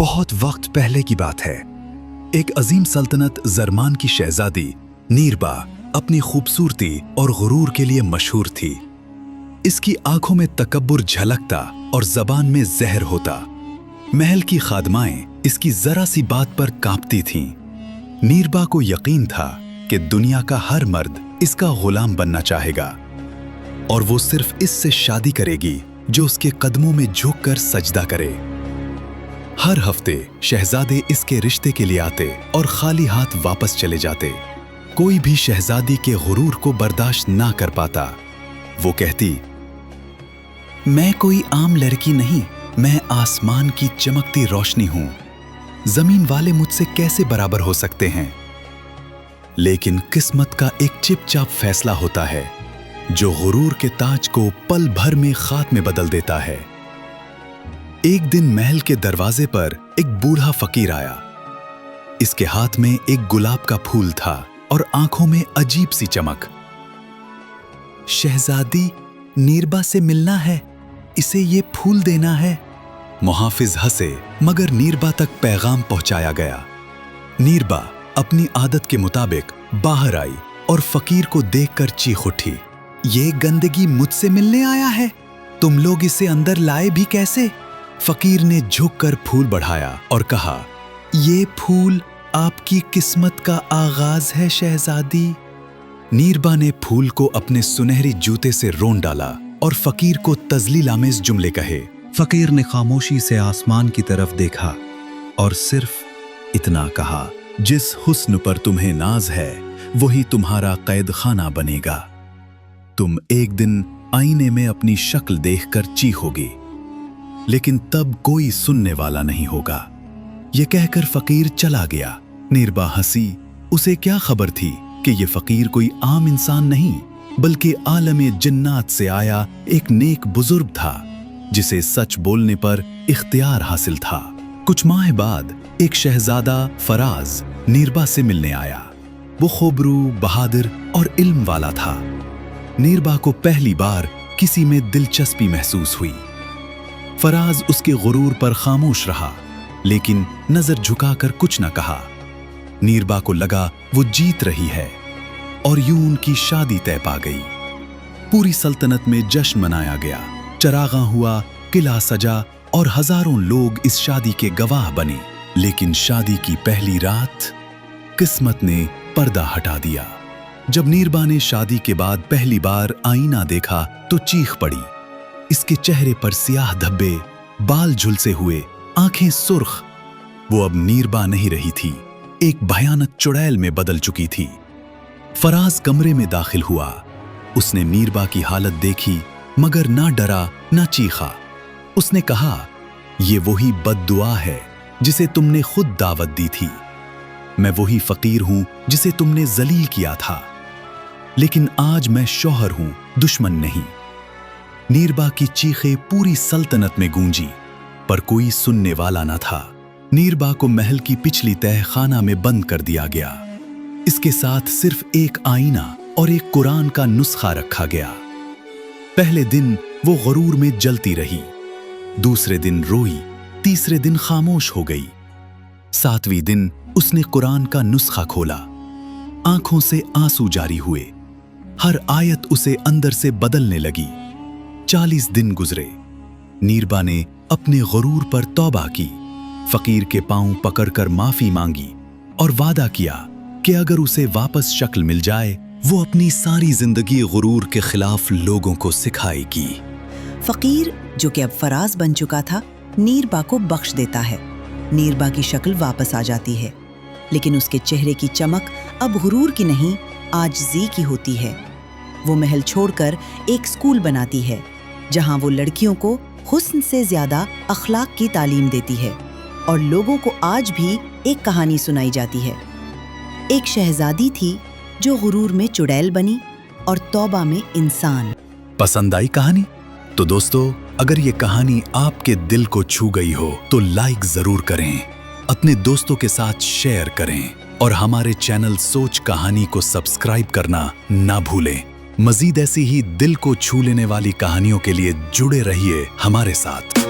बहुत वक्त पहले की बात है। एक अजीम सल्तनत जरमान की शहजादी नीरबा अपनी खूबसूरती और गुरूर के लिए मशहूर थी। इसकी आंखों में तकब्बुर झलकता और जबान में जहर होता। महल की खादमाएं इसकी जरा सी बात पर कांपती थीं। नीरबा को यकीन था कि दुनिया का हर मर्द इसका गुलाम बनना चाहेगा और वो सिर्फ इससे शादी करेगी जो उसके कदमों में झुककर सजदा करे। हर हफ्ते शहजादे इसके रिश्ते के लिए आते और खाली हाथ वापस चले जाते। कोई भी शहजादी के गुरूर को बर्दाश्त ना कर पाता। वो कहती, मैं कोई आम लड़की नहीं, मैं आसमान की चमकती रोशनी हूं। जमीन वाले मुझसे कैसे बराबर हो सकते हैं? लेकिन किस्मत का एक चिपचाप फैसला होता है जो गुरूर के ताज को पल भर में खाक में बदल देता है। एक दिन महल के दरवाजे पर एक बूढ़ा फकीर आया। इसके हाथ में एक गुलाब का फूल था और आंखों में अजीब सी चमक। शहजादी नीरबा से मिलना है, इसे ये फूल देना है। मुहाफिज हंसे मगर नीरबा तक पैगाम पहुंचाया गया। नीरबा अपनी आदत के मुताबिक बाहर आई और फकीर को देखकर चीख उठी, ये गंदगी मुझसे मिलने आया है, तुम लोग इसे अंदर लाए भी कैसे? फकीर ने झुककर फूल बढ़ाया और कहा, ये फूल आपकी किस्मत का आगाज है शहजादी। नीरबा ने फूल को अपने सुनहरी जूते से रोंद डाला और फकीर को तजलील-आमेज जुमले कहे। फकीर ने खामोशी से आसमान की तरफ देखा और सिर्फ इतना कहा, जिस हुस्न पर तुम्हें नाज है वही तुम्हारा कैद खाना बनेगा। तुम एक दिन आईने में अपनी शक्ल देखकर चीखोगे, लेकिन तब कोई सुनने वाला नहीं होगा। यह कहकर फकीर चला गया। नीरबा हंसी। उसे क्या खबर थी कि यह फकीर कोई आम इंसान नहीं बल्कि आलमे जिन्नात से आया एक नेक बुजुर्ग था जिसे सच बोलने पर इख्तियार हासिल था। कुछ माह बाद एक शहजादा फराज नीरबा से मिलने आया। वो खूबरू, बहादुर और इल्म वाला था। नीरबा को पहली बार किसी में दिलचस्पी महसूस हुई। फराज उसके गुरूर पर खामोश रहा, लेकिन नजर झुकाकर कुछ न कहा। नीरबा को लगा वो जीत रही है और यूं उनकी शादी तय पा गई। पूरी सल्तनत में जश्न मनाया गया। चरागा हुआ, किला सजा और हजारों लोग इस शादी के गवाह बने। लेकिन शादी की पहली रात किस्मत ने पर्दा हटा दिया। जब नीरबा ने शादी के बाद पहली बार आईना देखा तो चीख पड़ी। इसके चेहरे पर स्याह धब्बे, बाल झुलसे हुए, आंखें सुर्ख। वो अब नीरबा नहीं रही थी, एक भयानक चुड़ैल में बदल चुकी थी। फराज कमरे में दाखिल हुआ। उसने नीरबा की हालत देखी मगर ना डरा ना चीखा। उसने कहा, ये वही बद्दुआ है जिसे तुमने खुद दावत दी थी। मैं वही फकीर हूं जिसे तुमने जलील किया था, लेकिन आज मैं शौहर हूं, दुश्मन नहीं। नीरबा की चीखें पूरी सल्तनत में गूंजी, पर कोई सुनने वाला न था। नीरबा को महल की पिछली तह खाना में बंद कर दिया गया। इसके साथ सिर्फ एक आईना और एक कुरान का नुस्खा रखा गया। पहले दिन वो गुरूर में जलती रही, दूसरे दिन रोई, तीसरे दिन खामोश हो गई। 7वें दिन उसने कुरान का नुस्खा खोला। आंखों से आंसू जारी हुए। हर आयत उसे अंदर से बदलने लगी। 40 दिन गुजरे। नीरबा ने अपने गुरूर पर तौबा की, फकीर के पांव पकड़कर माफी मांगी और वादा किया कि अगर उसे वापस शक्ल मिल जाए वो अपनी सारी जिंदगी गुरूर के खिलाफ लोगों को सिखाएगी। फकीर, जो कि अब फराज बन चुका था, नीरबा को बख्श देता है। नीरबा की शक्ल वापस आ जाती है, लेकिन उसके चेहरे की चमक अब गुरूर की नहीं, आजिज़ी की होती है। वो महल छोड़कर एक स्कूल बनाती है जहां वो लड़कियों को हुस्न से ज्यादा अखलाक की तालीम देती है और लोगों को आज भी एक कहानी सुनाई जाती है। एक शहजादी थी जो गुरूर में चुड़ैल बनी और तौबा में इंसान। पसंद आई कहानी? तो दोस्तों, अगर ये कहानी आपके दिल को छू गई हो तो लाइक जरूर करें, अपने दोस्तों के साथ शेयर करें और हमारे चैनल सोच कहानी को सब्सक्राइब करना ना भूलें। मजीद ऐसी ही दिल को छू लेने वाली कहानियों के लिए जुड़े रहिए हमारे साथ।